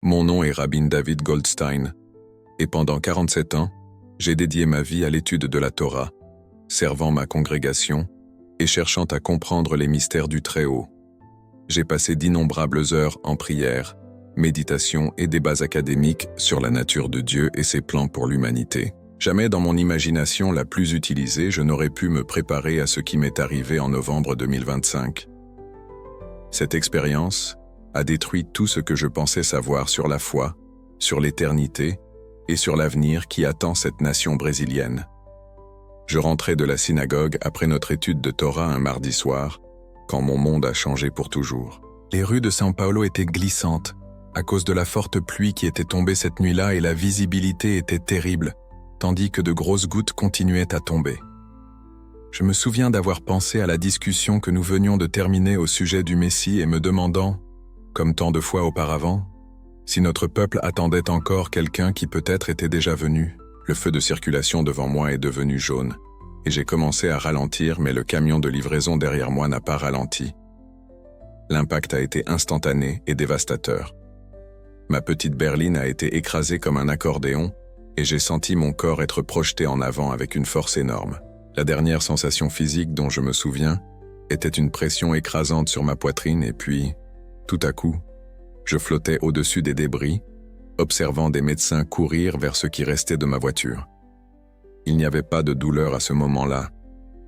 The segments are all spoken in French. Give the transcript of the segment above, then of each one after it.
Mon nom est Rabbin David Goldstein, et pendant 47 ans, j'ai dédié ma vie à l'étude de la Torah, servant ma congrégation et cherchant à comprendre les mystères du Très-Haut. J'ai passé d'innombrables heures en prière, méditation et débats académiques sur la nature de Dieu et ses plans pour l'humanité. Jamais dans mon imagination la plus utilisée, je n'aurais pu me préparer à ce qui m'est arrivé en novembre 2025. Cette expérience a détruit tout ce que je pensais savoir sur la foi, sur l'éternité et sur l'avenir qui attend cette nation brésilienne. Je rentrais de la synagogue après notre étude de Torah un mardi soir, quand mon monde a changé pour toujours. Les rues de São Paulo étaient glissantes, à cause de la forte pluie qui était tombée cette nuit-là et la visibilité était terrible, tandis que de grosses gouttes continuaient à tomber. Je me souviens d'avoir pensé à la discussion que nous venions de terminer au sujet du Messie et me demandant, comme tant de fois auparavant, si notre peuple attendait encore quelqu'un qui peut-être était déjà venu. Le feu de circulation devant moi est devenu jaune, et j'ai commencé à ralentir, mais le camion de livraison derrière moi n'a pas ralenti. L'impact a été instantané et dévastateur. Ma petite berline a été écrasée comme un accordéon, et j'ai senti mon corps être projeté en avant avec une force énorme. La dernière sensation physique dont je me souviens était une pression écrasante sur ma poitrine et puis, tout à coup, je flottais au-dessus des débris, observant des médecins courir vers ce qui restait de ma voiture. Il n'y avait pas de douleur à ce moment-là,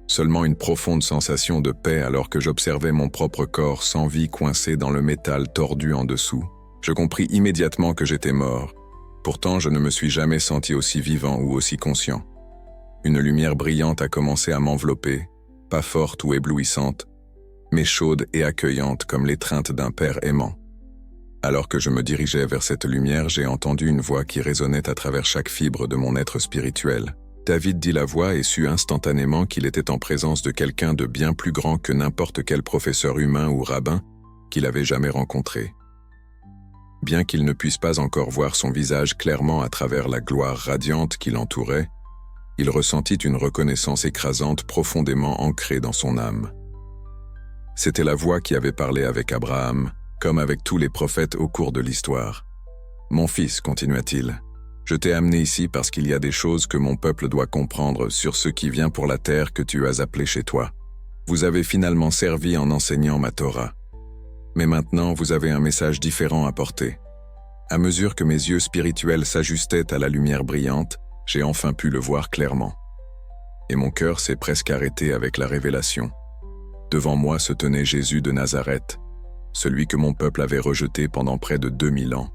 seulement une profonde sensation de paix alors que j'observais mon propre corps sans vie coincé dans le métal tordu en dessous. Je compris immédiatement que j'étais mort. Pourtant, je ne me suis jamais senti aussi vivant ou aussi conscient. Une lumière brillante a commencé à m'envelopper, pas forte ou éblouissante, mais chaude et accueillante comme l'étreinte d'un père aimant. Alors que je me dirigeais vers cette lumière, j'ai entendu une voix qui résonnait à travers chaque fibre de mon être spirituel. David dit la voix et sut instantanément qu'il était en présence de quelqu'un de bien plus grand que n'importe quel professeur humain ou rabbin qu'il avait jamais rencontré. Bien qu'il ne puisse pas encore voir son visage clairement à travers la gloire radiante qui l'entourait, il ressentit une reconnaissance écrasante profondément ancrée dans son âme. C'était la voix qui avait parlé avec Abraham, comme avec tous les prophètes au cours de l'histoire. « Mon fils, continua-t-il, je t'ai amené ici parce qu'il y a des choses que mon peuple doit comprendre sur ce qui vient pour la terre que tu as appelé chez toi. Vous avez finalement servi en enseignant ma Torah. Mais maintenant, vous avez un message différent à porter. À mesure que mes yeux spirituels s'ajustaient à la lumière brillante, j'ai enfin pu le voir clairement. Et mon cœur s'est presque arrêté avec la révélation. Devant moi se tenait Jésus de Nazareth, celui que mon peuple avait rejeté pendant près de 2000 ans.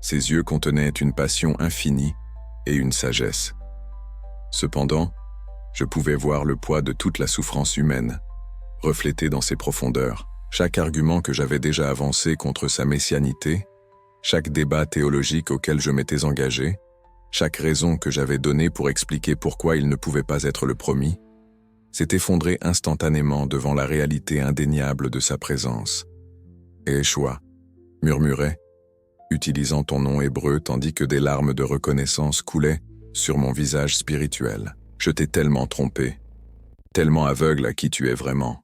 Ses yeux contenaient une passion infinie et une sagesse. Cependant, je pouvais voir le poids de toute la souffrance humaine, reflété dans ses profondeurs. Chaque argument que j'avais déjà avancé contre sa messianité, chaque débat théologique auquel je m'étais engagé, chaque raison que j'avais donnée pour expliquer pourquoi il ne pouvait pas être le promis, s'est effondré instantanément devant la réalité indéniable de sa présence. Et Yeshua murmurait, utilisant ton nom hébreu tandis que des larmes de reconnaissance coulaient sur mon visage spirituel. Je t'ai tellement trompé, tellement aveugle à qui tu es vraiment.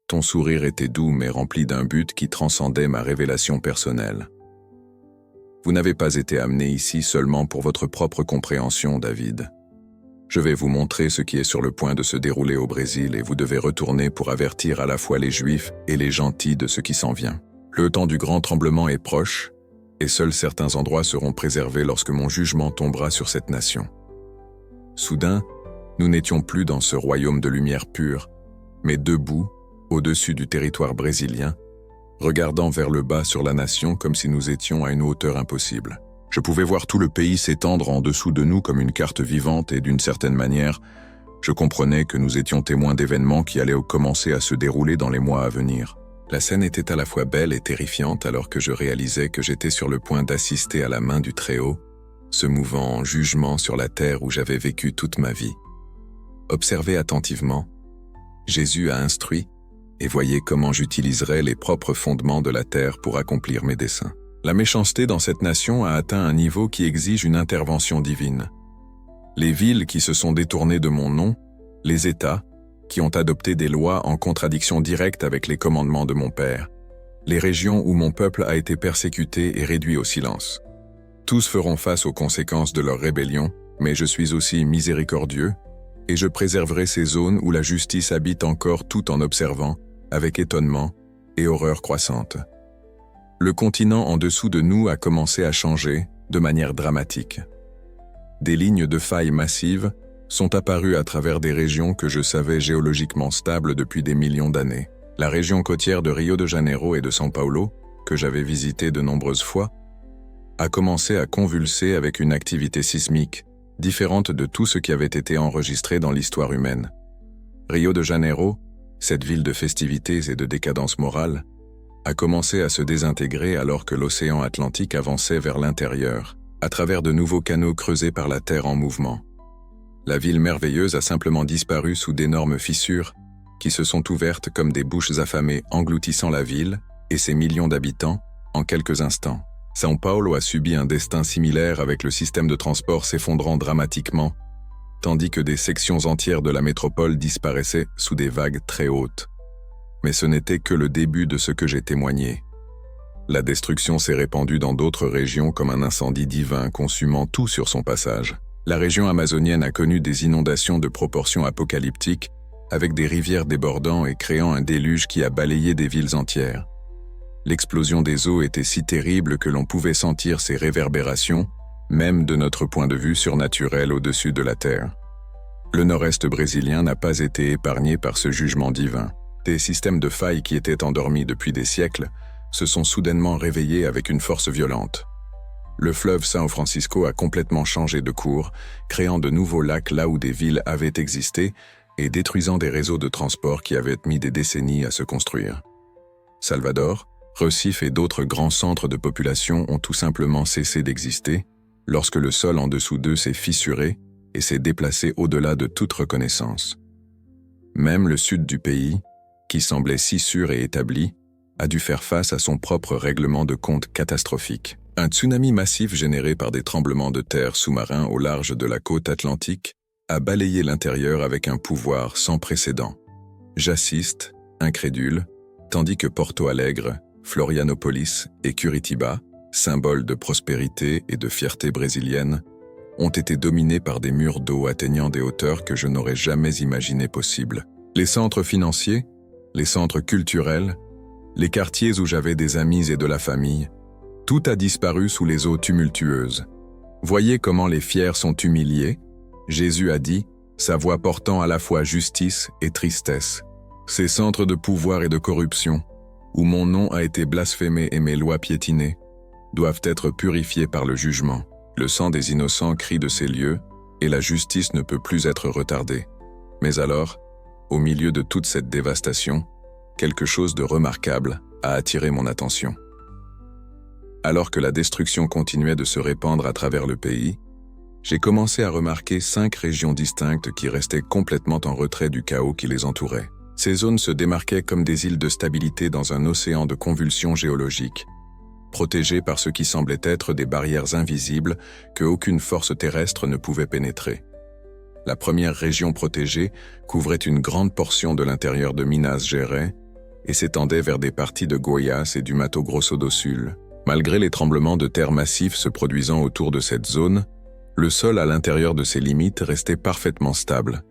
Ton sourire était doux mais rempli d'un but qui transcendait ma révélation personnelle. Vous n'avez pas été amené ici seulement pour votre propre compréhension, David. Je vais vous montrer ce qui est sur le point de se dérouler au Brésil et vous devez retourner pour avertir à la fois les Juifs et les gentils de ce qui s'en vient. Le temps du grand tremblement est proche, et seuls certains endroits seront préservés lorsque mon jugement tombera sur cette nation. Soudain, nous n'étions plus dans ce royaume de lumière pure, mais debout, au-dessus du territoire brésilien, regardant vers le bas sur la nation comme si nous étions à une hauteur impossible. Je pouvais voir tout le pays s'étendre en dessous de nous comme une carte vivante et d'une certaine manière, je comprenais que nous étions témoins d'événements qui allaient commencer à se dérouler dans les mois à venir. La scène était à la fois belle et terrifiante alors que je réalisais que j'étais sur le point d'assister à la main du Très-Haut, se mouvant en jugement sur la terre où j'avais vécu toute ma vie. Observez attentivement, Jésus a instruit et voyez comment j'utiliserai les propres fondements de la terre pour accomplir mes desseins. La méchanceté dans cette nation a atteint un niveau qui exige une intervention divine. Les villes qui se sont détournées de mon nom, les États, qui ont adopté des lois en contradiction directe avec les commandements de mon Père, les régions où mon peuple a été persécuté et réduit au silence. Tous feront face aux conséquences de leur rébellion, mais je suis aussi miséricordieux, et je préserverai ces zones où la justice habite encore tout en observant, avec étonnement et horreur croissante. Le continent en dessous de nous a commencé à changer de manière dramatique. Des lignes de failles massives sont apparues à travers des régions que je savais géologiquement stables depuis des millions d'années. La région côtière de Rio de Janeiro et de São Paulo, que j'avais visitée de nombreuses fois, a commencé à convulser avec une activité sismique différente de tout ce qui avait été enregistré dans l'histoire humaine. Rio de Janeiro, cette ville de festivités et de décadence morale, a commencé à se désintégrer alors que l'océan Atlantique avançait vers l'intérieur, à travers de nouveaux canaux creusés par la Terre en mouvement. La ville merveilleuse a simplement disparu sous d'énormes fissures qui se sont ouvertes comme des bouches affamées engloutissant la ville et ses millions d'habitants en quelques instants. São Paulo a subi un destin similaire avec le système de transport s'effondrant dramatiquement, tandis que des sections entières de la métropole disparaissaient sous des vagues très hautes. Mais ce n'était que le début de ce que j'ai témoigné. La destruction s'est répandue dans d'autres régions comme un incendie divin consumant tout sur son passage. La région amazonienne a connu des inondations de proportions apocalyptiques, avec des rivières débordant et créant un déluge qui a balayé des villes entières. L'explosion des eaux était si terrible que l'on pouvait sentir ses réverbérations, même de notre point de vue surnaturel au-dessus de la terre. Le nord-est brésilien n'a pas été épargné par ce jugement divin. Des systèmes de failles qui étaient endormis depuis des siècles se sont soudainement réveillés avec une force violente. Le fleuve São Francisco a complètement changé de cours, créant de nouveaux lacs là où des villes avaient existé et détruisant des réseaux de transport qui avaient mis des décennies à se construire. Salvador, Recife et d'autres grands centres de population ont tout simplement cessé d'exister lorsque le sol en dessous d'eux s'est fissuré et s'est déplacé au-delà de toute reconnaissance. Même le sud du pays, qui semblait si sûr et établi, a dû faire face à son propre règlement de compte catastrophique. Un tsunami massif généré par des tremblements de terre sous-marins au large de la côte atlantique a balayé l'intérieur avec un pouvoir sans précédent. J'assiste, incrédule, tandis que Porto Alegre, Florianopolis et Curitiba, symboles de prospérité et de fierté brésilienne, ont été dominés par des murs d'eau atteignant des hauteurs que je n'aurais jamais imaginées possibles. Les centres financiers, les centres culturels, les quartiers où j'avais des amis et de la famille, tout a disparu sous les eaux tumultueuses. Voyez comment les fiers sont humiliés. Jésus a dit, sa voix portant à la fois justice et tristesse. Ces centres de pouvoir et de corruption, où mon nom a été blasphémé et mes lois piétinées, doivent être purifiés par le jugement. Le sang des innocents crie de ces lieux, et la justice ne peut plus être retardée. Mais alors, au milieu de toute cette dévastation, quelque chose de remarquable a attiré mon attention. Alors que la destruction continuait de se répandre à travers le pays, j'ai commencé à remarquer 5 régions distinctes qui restaient complètement en retrait du chaos qui les entourait. Ces zones se démarquaient comme des îles de stabilité dans un océan de convulsions géologiques, protégées par ce qui semblait être des barrières invisibles que aucune force terrestre ne pouvait pénétrer. La première région protégée couvrait une grande portion de l'intérieur de Minas Gerais et s'étendait vers des parties de Goiás et du Mato Grosso do Sul. Malgré les tremblements de terre massifs se produisant autour de cette zone, le sol à l'intérieur de ses limites restait parfaitement stable.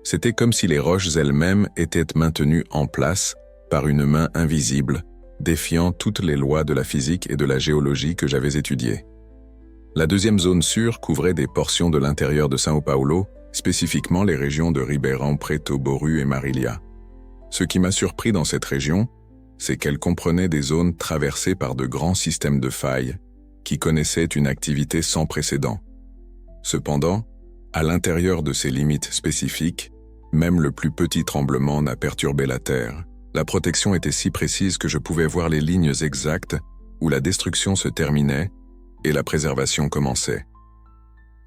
C'était comme si les roches elles-mêmes étaient maintenues en place par une main invisible, défiant toutes les lois de la physique et de la géologie que j'avais étudiées. La deuxième zone sûre couvrait des portions de l'intérieur de São Paulo, spécifiquement les régions de Ribeirão Preto, Bauru et Marília. Ce qui m'a surpris dans cette région, c'est qu'elle comprenait des zones traversées par de grands systèmes de failles, qui connaissaient une activité sans précédent. Cependant, à l'intérieur de ces limites spécifiques, même le plus petit tremblement n'a perturbé la Terre. La protection était si précise que je pouvais voir les lignes exactes où la destruction se terminait et la préservation commençait.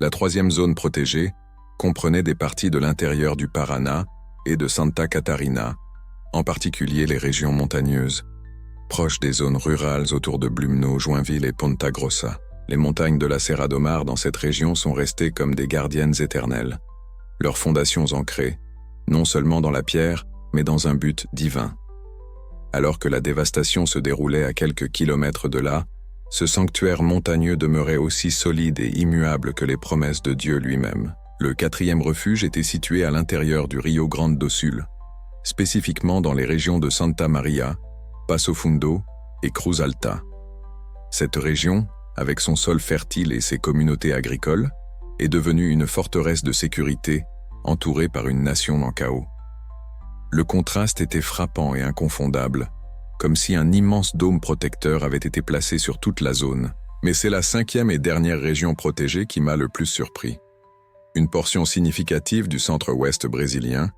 La troisième zone protégée comprenait des parties de l'intérieur du Paraná et de Santa Catarina, en particulier les régions montagneuses, proches des zones rurales autour de Blumenau, Joinville et Ponta Grossa. Les montagnes de la Serra do Mar dans cette région sont restées comme des gardiennes éternelles, leurs fondations ancrées, non seulement dans la pierre, mais dans un but divin. Alors que la dévastation se déroulait à quelques kilomètres de là, ce sanctuaire montagneux demeurait aussi solide et immuable que les promesses de Dieu lui-même. Le 4e refuge était situé à l'intérieur du Rio Grande do Sul, spécifiquement dans les régions de Santa Maria, Passo Fundo et Cruz Alta. Cette région, avec son sol fertile et ses communautés agricoles, est devenue une forteresse de sécurité entourée par une nation en chaos. Le contraste était frappant et inconfondable, comme si un immense dôme protecteur avait été placé sur toute la zone. Mais c'est la 5e et dernière région protégée qui m'a le plus surpris. Une portion significative du centre-ouest brésilien,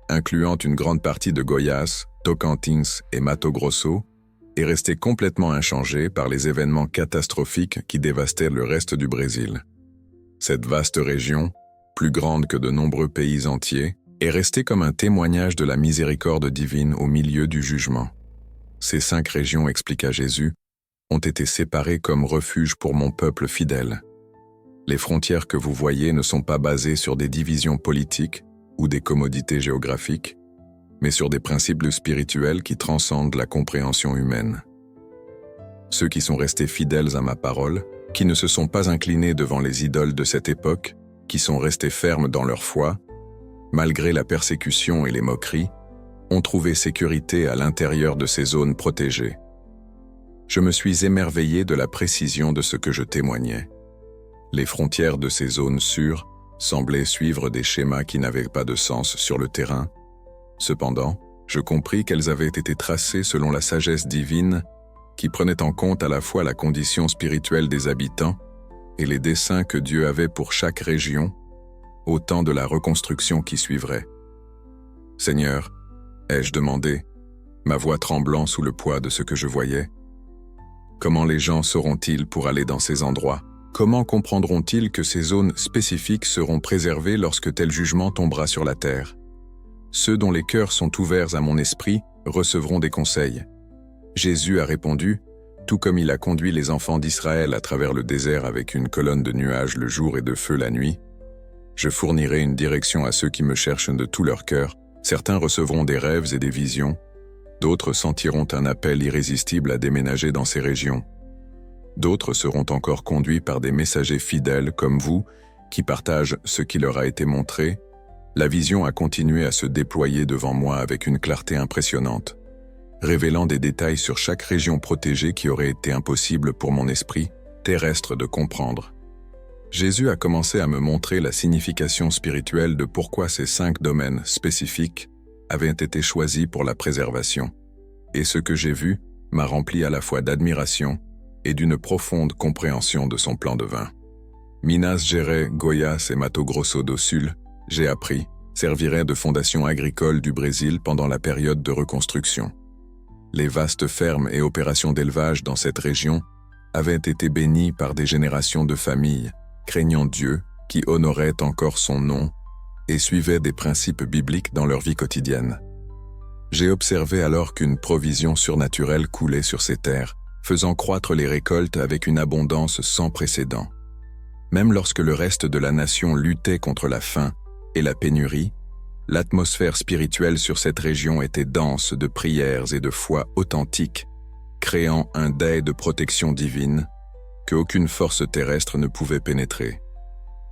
incluant une grande partie de Goiás, Tocantins et Mato Grosso, est restée complètement inchangée par les événements catastrophiques qui dévastaient le reste du Brésil. Cette vaste région, plus grande que de nombreux pays entiers, est restée comme un témoignage de la miséricorde divine au milieu du jugement. Ces 5 régions, expliqua Jésus, ont été séparées comme refuge pour mon peuple fidèle. Les frontières que vous voyez ne sont pas basées sur des divisions politiques ou des commodités géographiques, mais sur des principes spirituels qui transcendent la compréhension humaine. Ceux qui sont restés fidèles à ma parole, qui ne se sont pas inclinés devant les idoles de cette époque, qui sont restés fermes dans leur foi, malgré la persécution et les moqueries, ont trouvé sécurité à l'intérieur de ces zones protégées. Je me suis émerveillé de la précision de ce que je témoignais. Les frontières de ces zones sûres semblaient suivre des schémas qui n'avaient pas de sens sur le terrain. Cependant, je compris qu'elles avaient été tracées selon la sagesse divine qui prenait en compte à la fois la condition spirituelle des habitants et les desseins que Dieu avait pour chaque région au temps de la reconstruction qui suivrait. « Seigneur, ai-je demandé, ma voix tremblant sous le poids de ce que je voyais, comment les gens sauront-ils pour aller dans ces endroits ? Comment comprendront-ils que ces zones spécifiques seront préservées lorsque tel jugement tombera sur la terre ? Ceux dont les cœurs sont ouverts à mon esprit recevront des conseils. Jésus a répondu, tout comme il a conduit les enfants d'Israël à travers le désert avec une colonne de nuages le jour et de feu la nuit. Je fournirai une direction à ceux qui me cherchent de tout leur cœur. Certains recevront des rêves et des visions. D'autres sentiront un appel irrésistible à déménager dans ces régions. D'autres seront encore conduits par des messagers fidèles comme vous, qui partagent ce qui leur a été montré. La vision a continué à se déployer devant moi avec une clarté impressionnante, révélant des détails sur chaque région protégée qui aurait été impossible pour mon esprit terrestre de comprendre. Jésus a commencé à me montrer la signification spirituelle de pourquoi ces 5 domaines spécifiques avaient été choisis pour la préservation. Et ce que j'ai vu m'a rempli à la fois d'admiration et d'une profonde compréhension de son plan divin. Minas Gerais, Goiás et Mato Grosso do Sul, j'ai appris, serviraient de fondation agricole du Brésil pendant la période de reconstruction. Les vastes fermes et opérations d'élevage dans cette région avaient été bénies par des générations de familles, craignant Dieu, qui honoraient encore son nom et suivaient des principes bibliques dans leur vie quotidienne. J'ai observé alors qu'une provision surnaturelle coulait sur ces terres, faisant croître les récoltes avec une abondance sans précédent. Même lorsque le reste de la nation luttait contre la faim et la pénurie, l'atmosphère spirituelle sur cette région était dense de prières et de foi authentique, créant un dais de protection divine qu'aucune force terrestre ne pouvait pénétrer.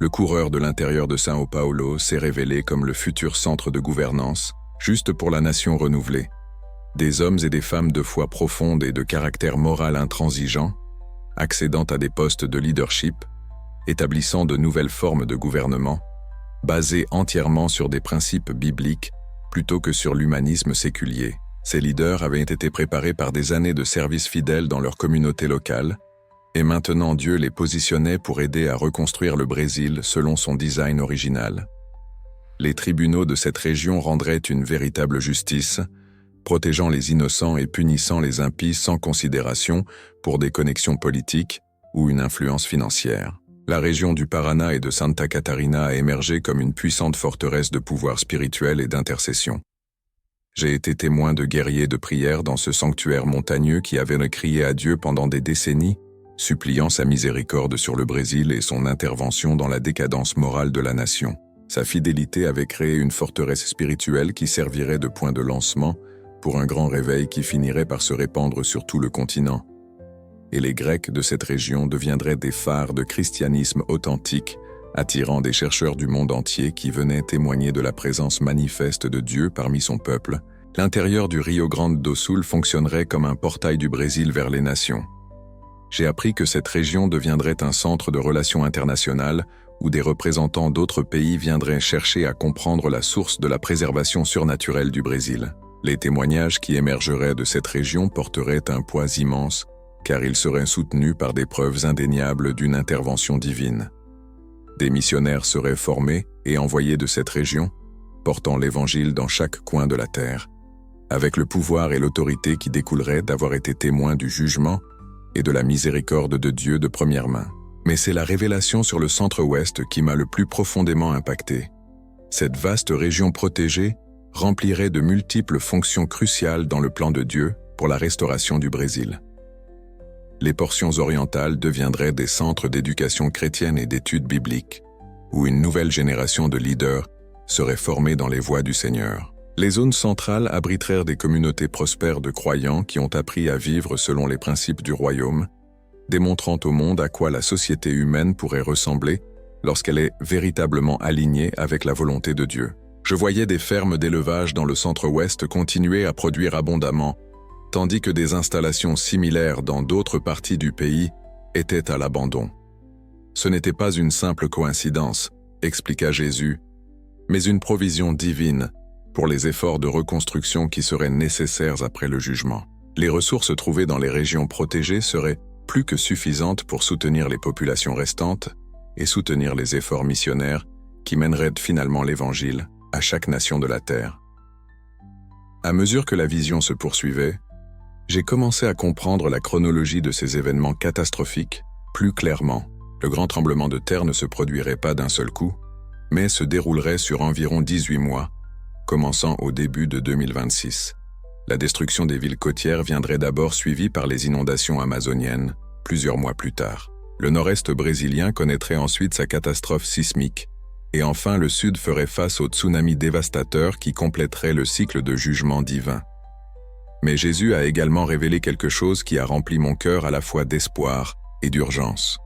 Le coureur de l'intérieur de São Paulo s'est révélé comme le futur centre de gouvernance, juste pour la nation renouvelée. Des hommes et des femmes de foi profonde et de caractère moral intransigeant, accédant à des postes de leadership, établissant de nouvelles formes de gouvernement, basées entièrement sur des principes bibliques plutôt que sur l'humanisme séculier. Ces leaders avaient été préparés par des années de service fidèle dans leur communauté locale, et maintenant Dieu les positionnait pour aider à reconstruire le Brésil selon son design original. Les tribunaux de cette région rendraient une véritable justice, protégeant les innocents et punissant les impies sans considération pour des connexions politiques ou une influence financière. La région du Paraná et de Santa Catarina a émergé comme une puissante forteresse de pouvoir spirituel et d'intercession. J'ai été témoin de guerriers de prière dans ce sanctuaire montagneux qui avait crié à Dieu pendant des décennies, suppliant sa miséricorde sur le Brésil et son intervention dans la décadence morale de la nation. Sa fidélité avait créé une forteresse spirituelle qui servirait de point de lancement pour un grand réveil qui finirait par se répandre sur tout le continent. Et les Grecs de cette région deviendraient des phares de christianisme authentique, attirant des chercheurs du monde entier qui venaient témoigner de la présence manifeste de Dieu parmi son peuple. L'intérieur du Rio Grande do Sul fonctionnerait comme un portail du Brésil vers les nations. J'ai appris que cette région deviendrait un centre de relations internationales où des représentants d'autres pays viendraient chercher à comprendre la source de la préservation surnaturelle du Brésil. Les témoignages qui émergeraient de cette région porteraient un poids immense, car ils seraient soutenus par des preuves indéniables d'une intervention divine. Des missionnaires seraient formés et envoyés de cette région, portant l'Évangile dans chaque coin de la terre, avec le pouvoir et l'autorité qui découleraient d'avoir été témoins du jugement et de la miséricorde de Dieu de première main. Mais c'est la révélation sur le centre-ouest qui m'a le plus profondément impacté. Cette vaste région protégée remplirait de multiples fonctions cruciales dans le plan de Dieu pour la restauration du Brésil. Les portions orientales deviendraient des centres d'éducation chrétienne et d'études bibliques, où une nouvelle génération de leaders serait formée dans les voies du Seigneur. Les zones centrales abriteraient des communautés prospères de croyants qui ont appris à vivre selon les principes du royaume, démontrant au monde à quoi la société humaine pourrait ressembler lorsqu'elle est véritablement alignée avec la volonté de Dieu. Je voyais des fermes d'élevage dans le centre-ouest continuer à produire abondamment, tandis que des installations similaires dans d'autres parties du pays étaient à l'abandon. Ce n'était pas une simple coïncidence, expliqua Jésus, mais une provision divine pour les efforts de reconstruction qui seraient nécessaires après le jugement. Les ressources trouvées dans les régions protégées seraient plus que suffisantes pour soutenir les populations restantes et soutenir les efforts missionnaires qui mèneraient finalement l'Évangile à chaque nation de la terre. À mesure que la vision se poursuivait, j'ai commencé à comprendre la chronologie de ces événements catastrophiques plus clairement. Le grand tremblement de terre ne se produirait pas d'un seul coup, mais se déroulerait sur environ 18 mois, commençant au début de 2026. La destruction des villes côtières viendrait d'abord suivie par les inondations amazoniennes, plusieurs mois plus tard. Le nord-est brésilien connaîtrait ensuite sa catastrophe sismique, et enfin le sud ferait face au tsunami dévastateur qui compléterait le cycle de jugement divin. Mais Jésus a également révélé quelque chose qui a rempli mon cœur à la fois d'espoir et d'urgence.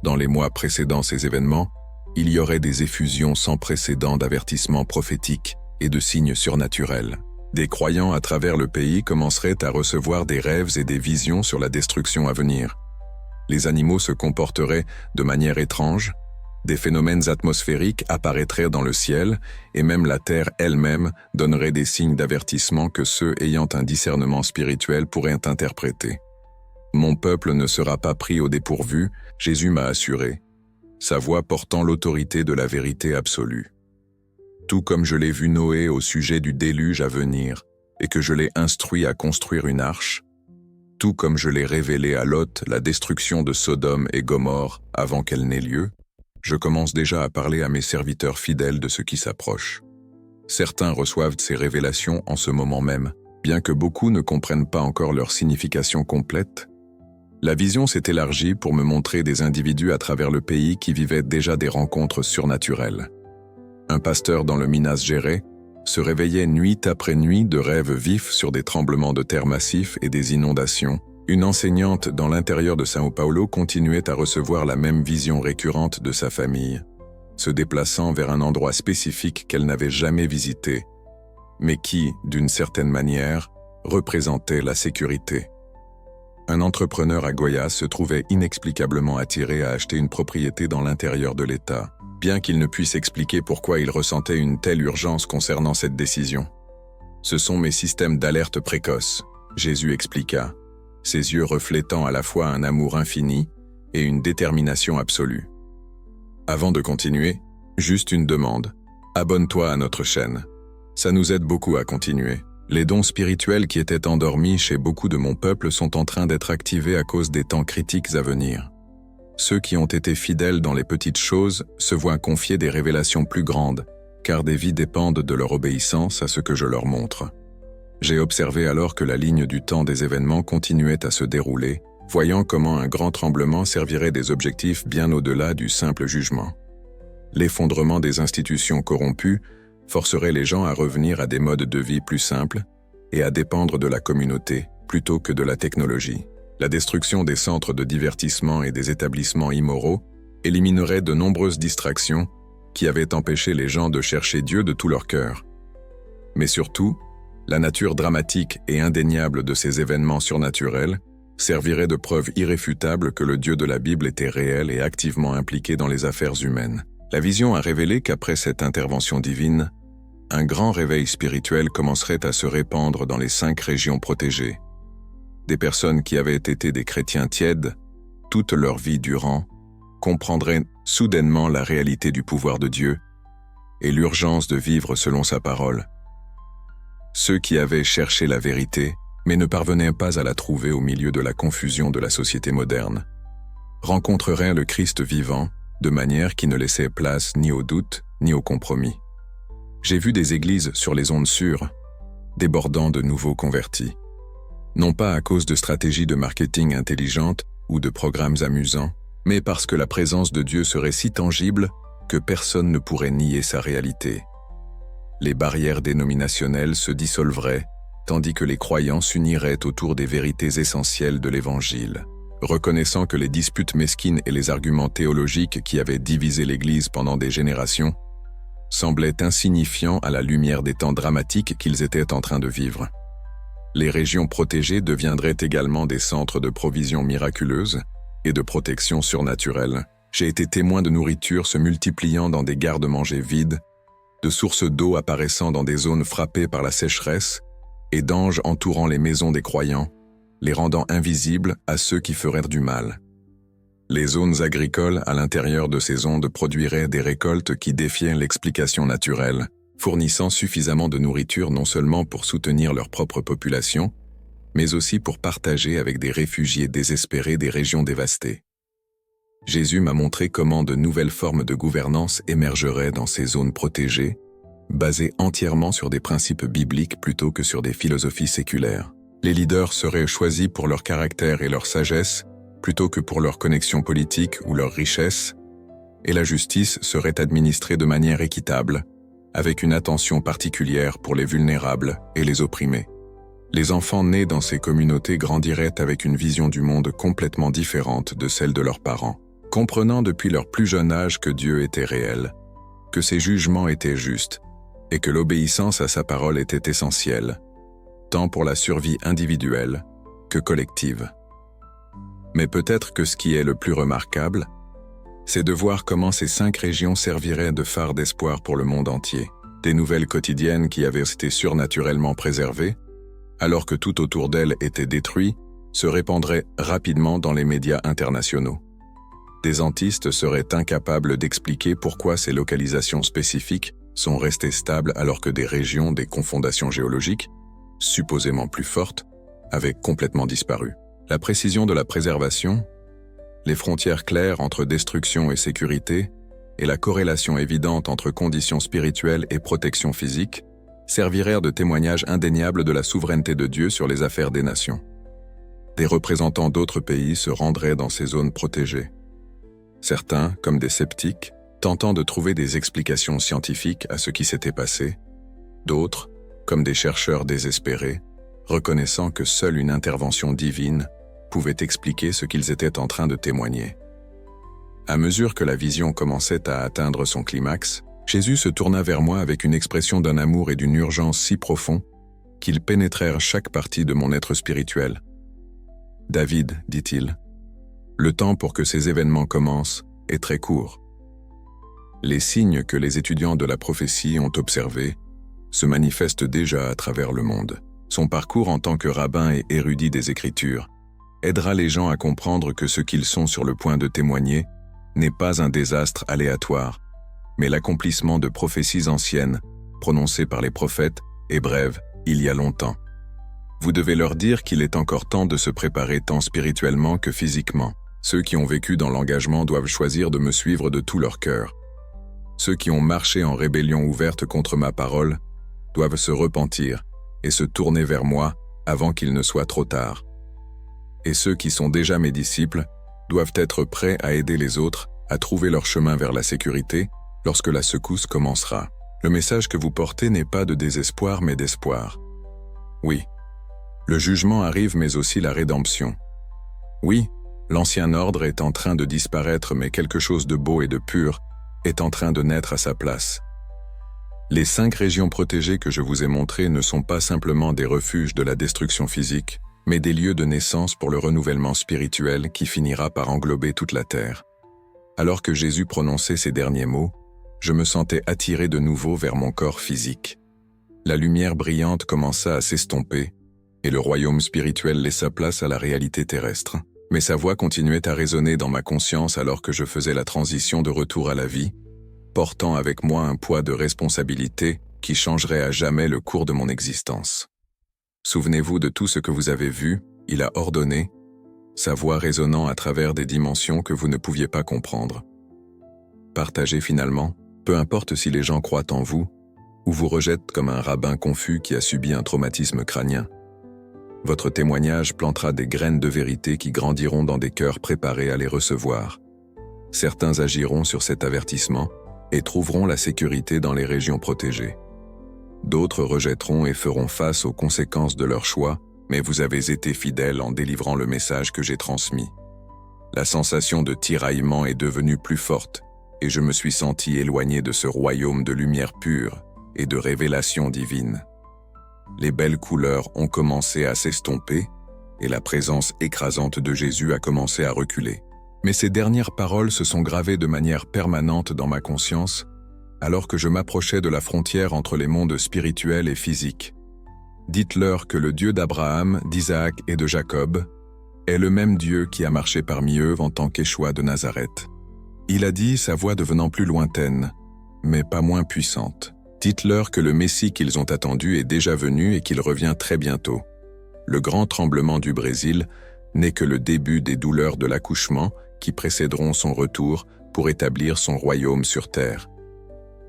Dans les mois précédant ces événements, il y aurait des effusions sans précédent d'avertissements prophétiques et de signes surnaturels. Des croyants à travers le pays commenceraient à recevoir des rêves et des visions sur la destruction à venir. Les animaux se comporteraient de manière étrange, des phénomènes atmosphériques apparaîtraient dans le ciel, et même la terre elle-même donnerait des signes d'avertissement que ceux ayant un discernement spirituel pourraient interpréter. Mon peuple ne sera pas pris au dépourvu, Jésus m'a assuré, sa voix portant l'autorité de la vérité absolue. Tout comme je l'ai vu Noé au sujet du déluge à venir, et que je l'ai instruit à construire une arche, tout comme je l'ai révélé à Lot la destruction de Sodome et Gomorrhe avant qu'elle n'ait lieu, je commence déjà à parler à mes serviteurs fidèles de ce qui s'approche. Certains reçoivent ces révélations en ce moment même, bien que beaucoup ne comprennent pas encore leur signification complète. La vision s'est élargie pour me montrer des individus à travers le pays qui vivaient déjà des rencontres surnaturelles. Un pasteur dans le Minas Gerais se réveillait nuit après nuit de rêves vifs sur des tremblements de terre massifs et des inondations. Une enseignante dans l'intérieur de São Paulo continuait à recevoir la même vision récurrente de sa famille, se déplaçant vers un endroit spécifique qu'elle n'avait jamais visité, mais qui, d'une certaine manière, représentait la sécurité. Un entrepreneur à Goiás se trouvait inexplicablement attiré à acheter une propriété dans l'intérieur de l'État, bien qu'il ne puisse expliquer pourquoi il ressentait une telle urgence concernant cette décision. Ce sont mes systèmes d'alerte précoce, Jésus expliqua, ses yeux reflétant à la fois un amour infini et une détermination absolue. Avant de continuer, juste une demande. Abonne-toi à notre chaîne. Ça nous aide beaucoup à continuer. Les dons spirituels qui étaient endormis chez beaucoup de mon peuple sont en train d'être activés à cause des temps critiques à venir. Ceux qui ont été fidèles dans les petites choses se voient confier des révélations plus grandes, car des vies dépendent de leur obéissance à ce que je leur montre. J'ai observé alors que la ligne du temps des événements continuait à se dérouler, voyant comment un grand tremblement servirait des objectifs bien au-delà du simple jugement. L'effondrement des institutions corrompues forcerait les gens à revenir à des modes de vie plus simples, et à dépendre de la communauté plutôt que de la technologie. La destruction des centres de divertissement et des établissements immoraux éliminerait de nombreuses distractions qui avaient empêché les gens de chercher Dieu de tout leur cœur. Mais surtout, la nature dramatique et indéniable de ces événements surnaturels servirait de preuve irréfutable que le Dieu de la Bible était réel et activement impliqué dans les affaires humaines. La vision a révélé qu'après cette intervention divine, un grand réveil spirituel commencerait à se répandre dans les 5 régions protégées. Des personnes qui avaient été des chrétiens tièdes, toute leur vie durant, comprendraient soudainement la réalité du pouvoir de Dieu et l'urgence de vivre selon sa parole. Ceux qui avaient cherché la vérité, mais ne parvenaient pas à la trouver au milieu de la confusion de la société moderne, rencontreraient le Christ vivant de manière qui ne laissait place ni au doute ni au compromis. J'ai vu des églises sur les ondes sûres, débordant de nouveaux convertis. Non pas à cause de stratégies de marketing intelligentes ou de programmes amusants, mais parce que la présence de Dieu serait si tangible que personne ne pourrait nier sa réalité. Les barrières dénominationnelles se dissolveraient, tandis que les croyants s'uniraient autour des vérités essentielles de l'Évangile. Reconnaissant que les disputes mesquines et les arguments théologiques qui avaient divisé l'Église pendant des générations semblaient insignifiants à la lumière des temps dramatiques qu'ils étaient en train de vivre. Les régions protégées deviendraient également des centres de provision miraculeuse et de protection surnaturelle. J'ai été témoin de nourriture se multipliant dans des garde-manger vides, de sources d'eau apparaissant dans des zones frappées par la sécheresse et d'anges entourant les maisons des croyants, les rendant invisibles à ceux qui feraient du mal. Les zones agricoles à l'intérieur de ces ondes produiraient des récoltes qui défiaient l'explication naturelle, fournissant suffisamment de nourriture non seulement pour soutenir leur propre population, mais aussi pour partager avec des réfugiés désespérés des régions dévastées. Jésus m'a montré comment de nouvelles formes de gouvernance émergeraient dans ces zones protégées, basées entièrement sur des principes bibliques plutôt que sur des philosophies séculaires. Les leaders seraient choisis pour leur caractère et leur sagesse, plutôt que pour leur connexion politique ou leur richesse, et la justice serait administrée de manière équitable, avec une attention particulière pour les vulnérables et les opprimés. Les enfants nés dans ces communautés grandiraient avec une vision du monde complètement différente de celle de leurs parents, comprenant depuis leur plus jeune âge que Dieu était réel, que ses jugements étaient justes, et que l'obéissance à sa parole était essentielle, tant pour la survie individuelle que collective. Mais peut-être que ce qui est le plus remarquable, c'est de voir comment ces 5 régions serviraient de phare d'espoir pour le monde entier. Des nouvelles quotidiennes qui avaient été surnaturellement préservées, alors que tout autour d'elles était détruit, se répandraient rapidement dans les médias internationaux. Des antistes seraient incapables d'expliquer pourquoi ces localisations spécifiques sont restées stables alors que des régions des confondations géologiques, supposément plus fortes, avaient complètement disparu. La précision de la préservation, les frontières claires entre destruction et sécurité, et la corrélation évidente entre conditions spirituelles et protection physique, serviraient de témoignages indéniables de la souveraineté de Dieu sur les affaires des nations. Des représentants d'autres pays se rendraient dans ces zones protégées. Certains, comme des sceptiques, tentant de trouver des explications scientifiques à ce qui s'était passé, d'autres, comme des chercheurs désespérés, reconnaissant que seule une intervention divine pouvait expliquer ce qu'ils étaient en train de témoigner. À mesure que la vision commençait à atteindre son climax, Jésus se tourna vers moi avec une expression d'un amour et d'une urgence si profond qu'ils pénétrèrent chaque partie de mon être spirituel. « David, dit-il, le temps pour que ces événements commencent est très court. Les signes que les étudiants de la prophétie ont observés se manifestent déjà à travers le monde. Son parcours en tant que rabbin et érudit des Écritures aidera les gens à comprendre que ce qu'ils sont sur le point de témoigner n'est pas un désastre aléatoire, mais l'accomplissement de prophéties anciennes, prononcées par les prophètes et brèves, il y a longtemps. Vous devez leur dire qu'il est encore temps de se préparer tant spirituellement que physiquement. Ceux qui ont vécu dans l'engagement doivent choisir de me suivre de tout leur cœur. Ceux qui ont marché en rébellion ouverte contre ma parole doivent se repentir et se tourner vers moi avant qu'il ne soit trop tard. Et ceux qui sont déjà mes disciples doivent être prêts à aider les autres à trouver leur chemin vers la sécurité lorsque la secousse commencera. Le message que vous portez n'est pas de désespoir mais d'espoir. Oui. Le jugement arrive mais aussi la rédemption. Oui, l'ancien ordre est en train de disparaître mais quelque chose de beau et de pur est en train de naître à sa place. Les 5 régions protégées que je vous ai montrées ne sont pas simplement des refuges de la destruction physique, mais des lieux de naissance pour le renouvellement spirituel qui finira par englober toute la terre. Alors que Jésus prononçait ces derniers mots, je me sentais attiré de nouveau vers mon corps physique. La lumière brillante commença à s'estomper, et le royaume spirituel laissa place à la réalité terrestre. Mais sa voix continuait à résonner dans ma conscience alors que je faisais la transition de retour à la vie, portant avec moi un poids de responsabilité qui changerait à jamais le cours de mon existence. Souvenez-vous de tout ce que vous avez vu, il a ordonné, sa voix résonnant à travers des dimensions que vous ne pouviez pas comprendre. Partagez finalement, peu importe si les gens croient en vous, ou vous rejettent comme un rabbin confus qui a subi un traumatisme crânien. Votre témoignage plantera des graines de vérité qui grandiront dans des cœurs préparés à les recevoir. Certains agiront sur cet avertissement et trouveront la sécurité dans les régions protégées. D'autres rejetteront et feront face aux conséquences de leur choix, mais vous avez été fidèle en délivrant le message que j'ai transmis. La sensation de tiraillement est devenue plus forte, et je me suis senti éloigné de ce royaume de lumière pure et de révélation divine. Les belles couleurs ont commencé à s'estomper, et la présence écrasante de Jésus a commencé à reculer. Mais ces dernières paroles se sont gravées de manière permanente dans ma conscience, alors que je m'approchais de la frontière entre les mondes spirituels et physiques. Dites-leur que le Dieu d'Abraham, d'Isaac et de Jacob est le même Dieu qui a marché parmi eux en tant qu'Échoua de Nazareth. Il a dit, sa voix devenant plus lointaine, mais pas moins puissante. Dites-leur que le Messie qu'ils ont attendu est déjà venu et qu'il revient très bientôt. Le grand tremblement du Brésil n'est que le début des douleurs de l'accouchement qui précéderont son retour pour établir son royaume sur terre.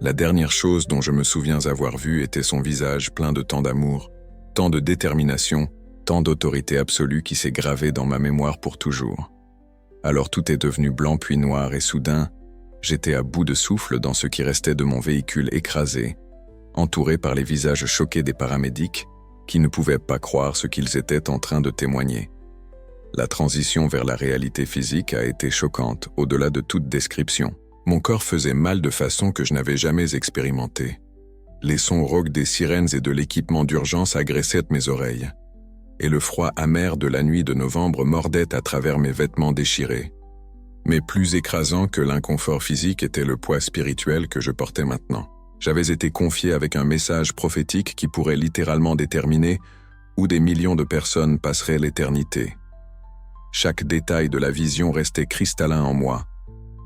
La dernière chose dont je me souviens avoir vu était son visage plein de tant d'amour, tant de détermination, tant d'autorité absolue qui s'est gravé dans ma mémoire pour toujours. Alors tout est devenu blanc puis noir et soudain, j'étais à bout de souffle dans ce qui restait de mon véhicule écrasé, entouré par les visages choqués des paramédics qui ne pouvaient pas croire ce qu'ils étaient en train de témoigner. La transition vers la réalité physique a été choquante, au-delà de toute description. Mon corps faisait mal de façon que je n'avais jamais expérimentée. Les sons rauques des sirènes et de l'équipement d'urgence agressaient mes oreilles, et le froid amer de la nuit de novembre mordait à travers mes vêtements déchirés. Mais plus écrasant que l'inconfort physique était le poids spirituel que je portais maintenant. J'avais été confié avec un message prophétique qui pourrait littéralement déterminer où des millions de personnes passeraient l'éternité. Chaque détail de la vision restait cristallin en moi,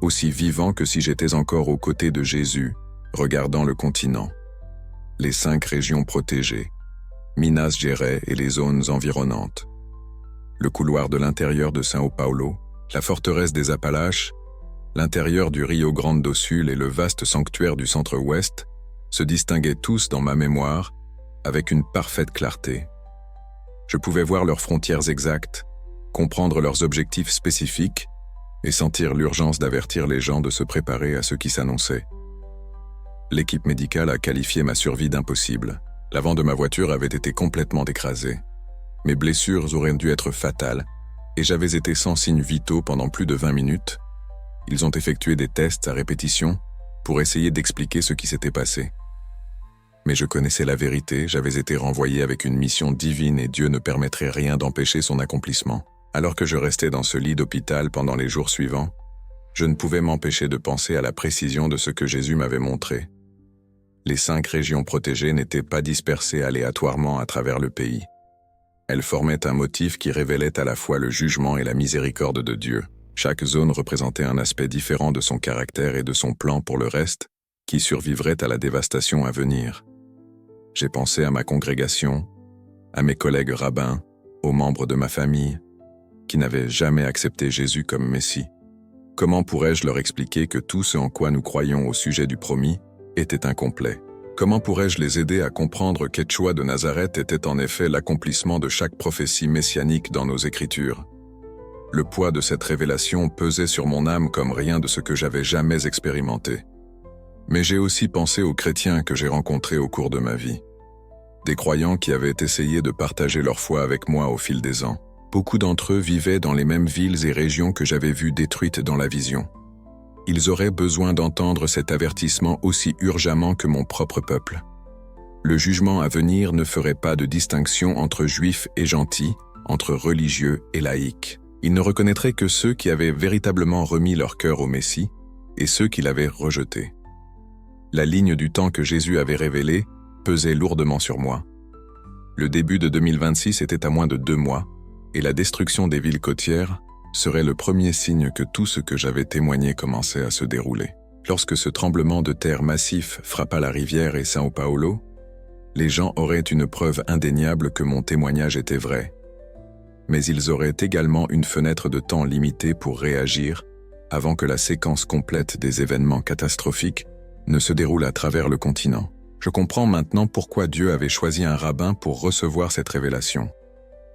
aussi vivant que si j'étais encore aux côtés de Jésus, regardant le continent. Les 5 régions protégées, Minas Gerais et les zones environnantes. Le couloir de l'intérieur de São Paulo, la forteresse des Appalaches, l'intérieur du Rio Grande do Sul et le vaste sanctuaire du centre-ouest se distinguaient tous dans ma mémoire avec une parfaite clarté. Je pouvais voir leurs frontières exactes, comprendre leurs objectifs spécifiques et sentir l'urgence d'avertir les gens de se préparer à ce qui s'annonçait. L'équipe médicale a qualifié ma survie d'impossible. L'avant de ma voiture avait été complètement écrasé. Mes blessures auraient dû être fatales et j'avais été sans signes vitaux pendant plus de 20 minutes. Ils ont effectué des tests à répétition pour essayer d'expliquer ce qui s'était passé. Mais je connaissais la vérité, j'avais été renvoyé avec une mission divine et Dieu ne permettrait rien d'empêcher son accomplissement. Alors que je restais dans ce lit d'hôpital pendant les jours suivants, je ne pouvais m'empêcher de penser à la précision de ce que Jésus m'avait montré. Les 5 régions protégées n'étaient pas dispersées aléatoirement à travers le pays. Elles formaient un motif qui révélait à la fois le jugement et la miséricorde de Dieu. Chaque zone représentait un aspect différent de son caractère et de son plan pour le reste, qui survivrait à la dévastation à venir. J'ai pensé à ma congrégation, à mes collègues rabbins, aux membres de ma famille, qui n'avaient jamais accepté Jésus comme Messie. Comment pourrais-je leur expliquer que tout ce en quoi nous croyons au sujet du promis était incomplet? Comment pourrais-je les aider à comprendre qu'Échoua de Nazareth était en effet l'accomplissement de chaque prophétie messianique dans nos Écritures? Le poids de cette révélation pesait sur mon âme comme rien de ce que j'avais jamais expérimenté. Mais j'ai aussi pensé aux chrétiens que j'ai rencontrés au cours de ma vie. des croyants qui avaient essayé de partager leur foi avec moi au fil des ans. Beaucoup d'entre eux vivaient dans les mêmes villes et régions que j'avais vues détruites dans la vision. Ils auraient besoin d'entendre cet avertissement aussi urgemment que mon propre peuple. Le jugement à venir ne ferait pas de distinction entre juifs et gentils, entre religieux et laïcs. Il ne reconnaîtrait que ceux qui avaient véritablement remis leur cœur au Messie et ceux qui l'avaient rejeté. La ligne du temps que Jésus avait révélée pesait lourdement sur moi. Le début de 2026 était à moins de 2 mois, et la destruction des villes côtières serait le premier signe que tout ce que j'avais témoigné commençait à se dérouler. Lorsque ce tremblement de terre massif frappa la rivière et São Paulo, les gens auraient une preuve indéniable que mon témoignage était vrai. Mais ils auraient également une fenêtre de temps limitée pour réagir avant que la séquence complète des événements catastrophiques ne se déroule à travers le continent. Je comprends maintenant pourquoi Dieu avait choisi un rabbin pour recevoir cette révélation.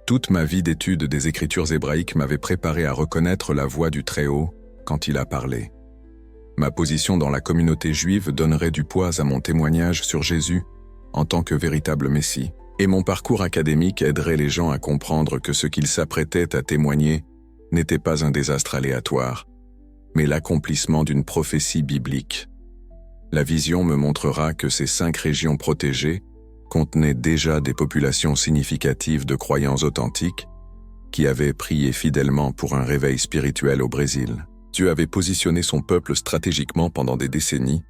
Toute ma vie d'étude des Écritures hébraïques m'avait préparé à reconnaître la voix du Très-Haut quand il a parlé. Ma position dans la communauté juive donnerait du poids à mon témoignage sur Jésus en tant que véritable Messie, et mon parcours académique aiderait les gens à comprendre que ce qu'ils s'apprêtaient à témoigner n'était pas un désastre aléatoire, mais l'accomplissement d'une prophétie biblique. La vision me montrera que ces 5 régions protégées contenaient déjà des populations significatives de croyants authentiques qui avaient prié fidèlement pour un réveil spirituel au Brésil. Dieu avait positionné son peuple stratégiquement pendant des décennies,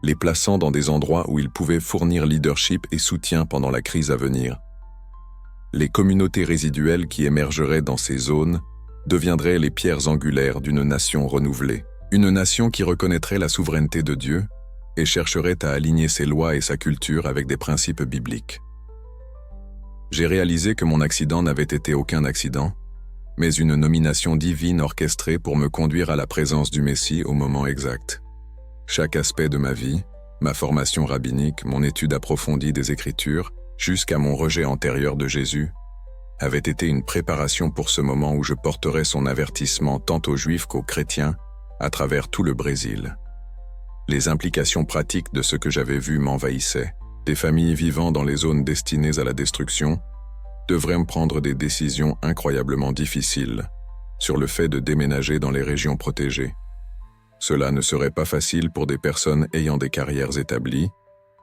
les plaçant dans des endroits où ils pouvaient fournir leadership et soutien pendant la crise à venir. Les communautés résiduelles qui émergeraient dans ces zones deviendraient les pierres angulaires d'une nation renouvelée, une nation qui reconnaîtrait la souveraineté de Dieu et chercherait à aligner ses lois et sa culture avec des principes bibliques. J'ai réalisé que mon accident n'avait été aucun accident, mais une nomination divine orchestrée pour me conduire à la présence du Messie au moment exact. Chaque aspect de ma vie, ma formation rabbinique, mon étude approfondie des Écritures, jusqu'à mon rejet antérieur de Jésus, avait été une préparation pour ce moment où je porterais son avertissement tant aux Juifs qu'aux chrétiens à travers tout le Brésil. Les implications pratiques de ce que j'avais vu m'envahissaient. Des familles vivant dans les zones destinées à la destruction devraient me prendre des décisions incroyablement difficiles sur le fait de déménager dans les régions protégées. Cela ne serait pas facile pour des personnes ayant des carrières établies,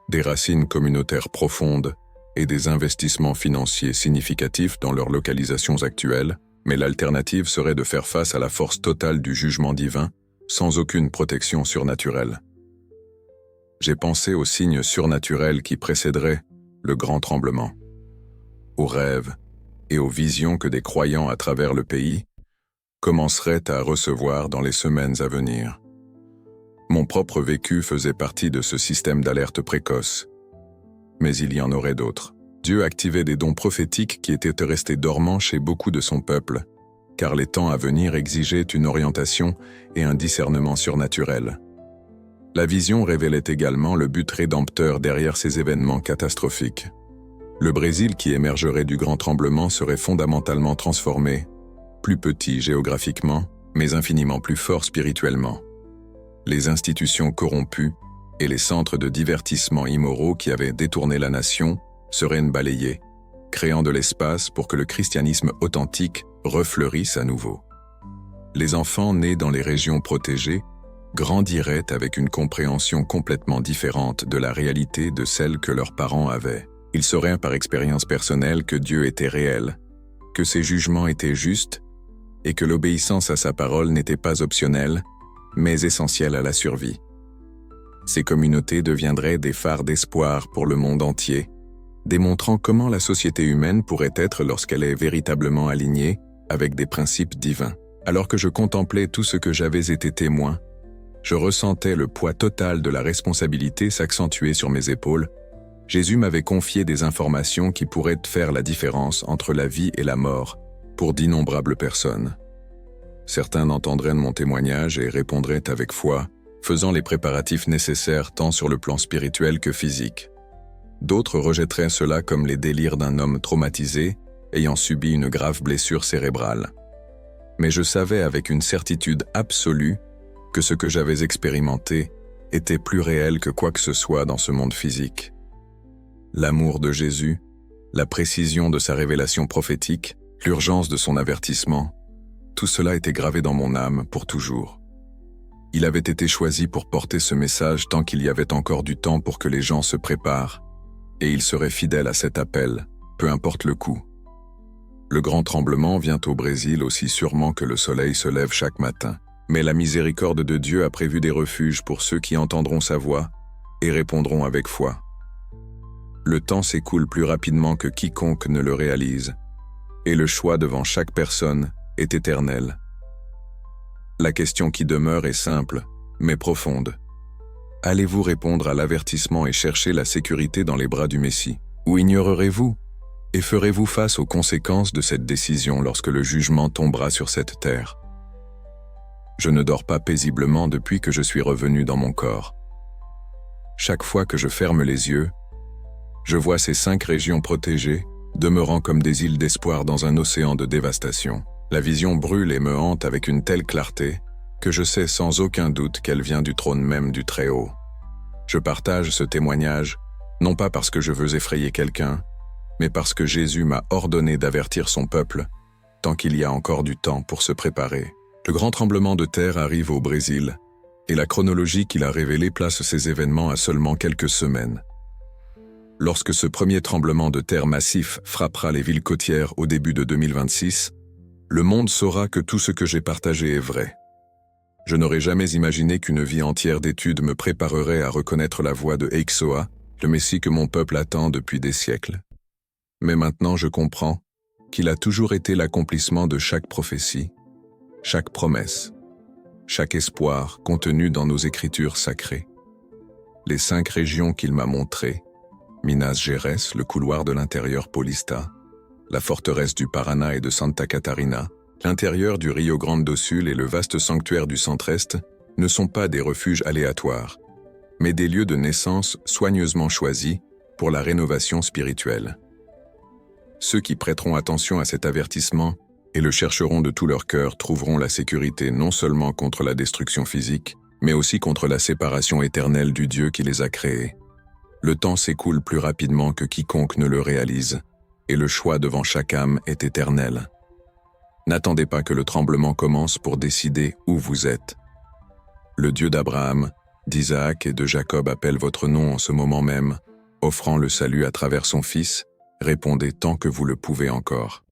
des racines communautaires profondes et des investissements financiers significatifs dans leurs localisations actuelles, mais l'alternative serait de faire face à la force totale du jugement divin sans aucune protection surnaturelle. J'ai pensé aux signes surnaturels qui précéderaient le grand tremblement, aux rêves et aux visions que des croyants à travers le pays commenceraient à recevoir dans les semaines à venir. Mon propre vécu faisait partie de ce système d'alerte précoce, mais il y en aurait d'autres. Dieu activait des dons prophétiques qui étaient restés dormants chez beaucoup de son peuple, car les temps à venir exigeaient une orientation et un discernement surnaturel. La vision révélait également le but rédempteur derrière ces événements catastrophiques. Le Brésil qui émergerait du grand tremblement serait fondamentalement transformé, plus petit géographiquement, mais infiniment plus fort spirituellement. Les institutions corrompues et les centres de divertissement immoraux qui avaient détourné la nation seraient balayés, créant de l'espace pour que le christianisme authentique refleurisse à nouveau. Les enfants nés dans les régions protégées grandiraient avec une compréhension complètement différente de la réalité de celle que leurs parents avaient. Ils sauraient par expérience personnelle que Dieu était réel, que ses jugements étaient justes et que l'obéissance à sa parole n'était pas optionnelle, mais essentielle à la survie. Ces communautés deviendraient des phares d'espoir pour le monde entier, démontrant comment la société humaine pourrait être lorsqu'elle est véritablement alignée avec des principes divins. Alors que je contemplais tout ce que j'avais été témoin, je ressentais le poids total de la responsabilité s'accentuer sur mes épaules. Jésus m'avait confié des informations qui pourraient faire la différence entre la vie et la mort pour d'innombrables personnes. Certains entendraient mon témoignage et répondraient avec foi, faisant les préparatifs nécessaires tant sur le plan spirituel que physique. D'autres rejetteraient cela comme les délires d'un homme traumatisé, ayant subi une grave blessure cérébrale. Mais je savais avec une certitude absolue que ce que j'avais expérimenté était plus réel que quoi que ce soit dans ce monde physique. L'amour de Jésus, la précision de sa révélation prophétique, l'urgence de son avertissement, tout cela était gravé dans mon âme pour toujours. Il avait été choisi pour porter ce message tant qu'il y avait encore du temps pour que les gens se préparent, et il serait fidèle à cet appel, peu importe le coût. Le grand tremblement vient au Brésil aussi sûrement que le soleil se lève chaque matin, mais la miséricorde de Dieu a prévu des refuges pour ceux qui entendront sa voix et répondront avec foi. Le temps s'écoule plus rapidement que quiconque ne le réalise, et le choix devant chaque personne est éternel. La question qui demeure est simple, mais profonde. Allez-vous répondre à l'avertissement et chercher la sécurité dans les bras du Messie, ou ignorerez-vous, et ferez-vous face aux conséquences de cette décision lorsque le jugement tombera sur cette terre? Je ne dors pas paisiblement depuis que je suis revenu dans mon corps. Chaque fois que je ferme les yeux, je vois ces 5 régions protégées, demeurant comme des îles d'espoir dans un océan de dévastation. La vision brûle et me hante avec une telle clarté que je sais sans aucun doute qu'elle vient du trône même du Très-Haut. Je partage ce témoignage, non pas parce que je veux effrayer quelqu'un, mais parce que Jésus m'a ordonné d'avertir son peuple, tant qu'il y a encore du temps pour se préparer. Le grand tremblement de terre arrive au Brésil, et la chronologie qu'il a révélée place ces événements à seulement quelques semaines. Lorsque ce premier tremblement de terre massif frappera les villes côtières au début de 2026, le monde saura que tout ce que j'ai partagé est vrai. Je n'aurais jamais imaginé qu'une vie entière d'études me préparerait à reconnaître la voix de Yeshua, le Messie que mon peuple attend depuis des siècles. Mais maintenant je comprends qu'il a toujours été l'accomplissement de chaque prophétie, chaque promesse, chaque espoir contenu dans nos écritures sacrées. Les 5 régions qu'il m'a montrées, Minas Gerais, le couloir de l'intérieur Paulista, la forteresse du Paraná et de Santa Catarina, l'intérieur du Rio Grande do Sul et le vaste sanctuaire du centre-est ne sont pas des refuges aléatoires, mais des lieux de naissance soigneusement choisis pour la rénovation spirituelle. Ceux qui prêteront attention à cet avertissement et le chercheront de tout leur cœur trouveront la sécurité non seulement contre la destruction physique, mais aussi contre la séparation éternelle du Dieu qui les a créés. Le temps s'écoule plus rapidement que quiconque ne le réalise, et le choix devant chaque âme est éternel. N'attendez pas que le tremblement commence pour décider où vous êtes. Le Dieu d'Abraham, d'Isaac et de Jacob appelle votre nom en ce moment même, offrant le salut à travers son Fils. Répondez tant que vous le pouvez encore.